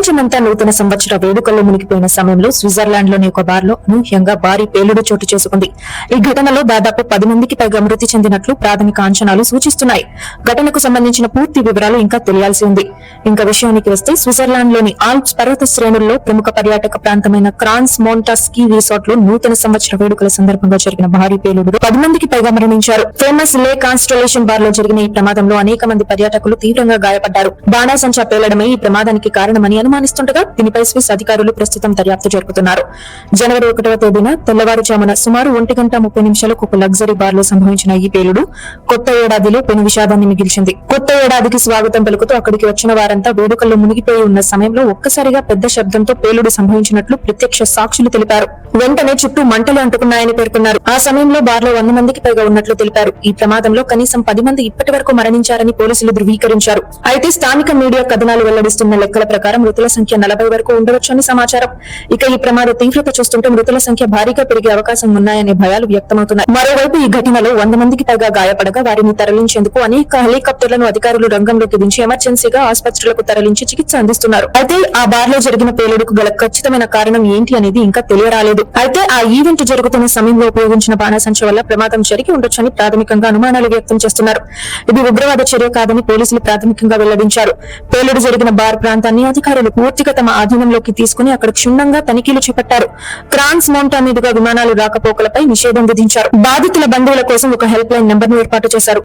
ప్రపంచమంతా నూతన సంవత్సర వేడుకల్లో మునిగిపోయిన సమయంలో స్విట్జర్లాండ్ లోని ఒక బార్ లో అనూహ్యంగా భారీ పేలుడు చోటు చేసుకుంది. ఈ ఘటనలో దాదాపు 10 మందికి పైగా మృతి చెందినట్లు ప్రాథమిక అంచనాలు సూచిస్తున్నాయి. ఘటనకు సంబంధించిన పూర్తి వివరాలు ఇంకా తెలియాల్సి ఉంది. ఇంకా విషయానికి వస్తే స్విట్జర్లాండ్ లోని ఆల్ప్స్ పర్వత శ్రేణుల్లో ప్రముఖ పర్యాటక ప్రాంతమైన క్రాన్స్ మోంటా స్కీ రిసార్ట్ లో నూతన సంవత్సర వేడుకల సందర్భంగా జరిగిన భారీ పేలుడులో 10 మందికి పైగా మరణించారు. ఫేమస్ లే కాన్స్టలేషన్ బార్ లో జరిగిన ఈ ప్రమాదంలో అనేక మంది పర్యాటకులు తీవ్రంగా గాయపడ్డారు. బాణాసంచా పేలడమే ఈ ప్రమాదానికి కారణమని అనుమానిస్తుండగా దీనిపై స్విస్ అధికారులు ప్రస్తుతం దర్యాప్తు జరుపుతున్నారు. జనవరి 1వ తేదీన తెల్లవారుజామున సుమారు 1:30 ఒక లగ్జరీ బార్ లో సంభవించిన ఈ పేలుడు కొత్త ఏడాదిలో పెను విషాదాన్ని మిగిల్చింది. కొత్త ఏడాదికి స్వాగతం పలుకుతూ అక్కడికి వచ్చిన వారంతా వేడుకల్లో మునిగిపోయి ఉన్న సమయంలో ఒక్కసారిగా పెద్ద శబ్దంతో పేలుడు సంభవించినట్లు ప్రత్యక్ష సాక్షులు తెలిపారు. వెంటనే చుట్టూ మంటలు అంటుకున్నాయని పేర్కొన్నారు. ఆ సమయంలో బార్ లో 100 మందికి పైగా ఉన్నట్లు తెలిపారు. ఈ ప్రమాదంలో కనీసం 10 మంది ఇప్పటి వరకు మరణించారని పోలీసులు ధృవీకరించారు. అయితే స్థానిక మీడియా కథనాలు వెల్లడిస్తున్న లెక్కల ప్రకారం మృతుల సంఖ్య 40 వరకు ఉండవచ్చని సమాచారం. ఇక ఈ ప్రమాద తీవ్రత చూస్తుంటే మృతుల సంఖ్య భారీగా పెరిగే అవకాశం ఉన్నాయనే భయాలు వ్యక్తమవుతున్నాయి. మరోవైపు ఈ ఘటనలో 100 మందికి పైగా గాయపడగా వారిని తరలించేందుకు అనేక హెలికాప్టర్లను అధికారులు రంగంలోకి దించి ఎమర్జెన్సీగా ఆసుపత్రులకు తరలించి చికిత్స అందిస్తున్నారు. అయితే ఆ బార్ లో జరిగిన పేలుడుకు గల ఖచ్చితమైన కారణం ఏంటి అనేది ఇంకా తెలియరాలేదు. అయితే ఆ ఈవెంట్ జరుగుతున్న సమయంలో ఉపయోగించిన బాణాసంచ వల్ల ప్రమాదం జరిగి ఉండొచ్చని ప్రాథమికంగా అనుమానాలు వ్యక్తం చేస్తున్నారు. ఇది ఉగ్రవాద చర్య కాదని పోలీసులు ప్రాథమికంగా వెల్లడించారు. పేలుడు జరిగిన బార్ ప్రాంతాన్ని అధికారులు పూర్తిగా తమ ఆధీనంలోకి తీసుకుని అక్కడ క్షుణ్ణంగా తనిఖీలు చేపట్టారు. క్రాన్స్ మౌంటా మీదుగా విమానాలు రాకపోకలపై నిషేధం విధించారు. బాధితుల బంధువుల కోసం ఒక హెల్ప్ లైన్ నెంబర్ ను ఏర్పాటు చేశారు.